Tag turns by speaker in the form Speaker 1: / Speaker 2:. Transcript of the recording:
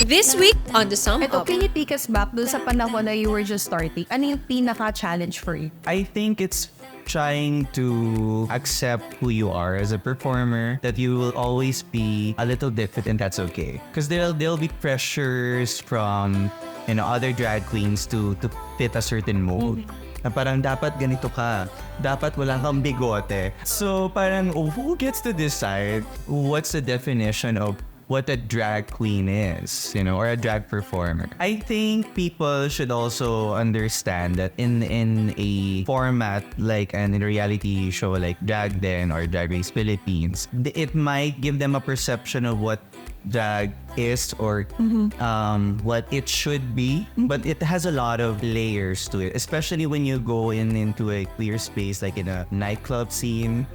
Speaker 1: This week on the Sum
Speaker 2: Ito,
Speaker 1: Up.
Speaker 2: can you take us back dun sa panahon na you were just starting? Ano yung pinaka-challenge for you?
Speaker 3: I think it's trying to accept who you are as a performer, that you will always be a little different, and that's okay. Because there'll be pressures from other drag queens to fit a certain mold. Na parang dapat ganito ka, dapat wala kang bigote. So parang who gets to decide what's the definition of what a drag queen is, or a drag performer? I think people should also understand that in a format like in a reality show like Drag Den or Drag Race Philippines, it might give them a perception of what drag is or what it should be, but it has a lot of layers to it, especially when you go into a queer space like in a nightclub scene.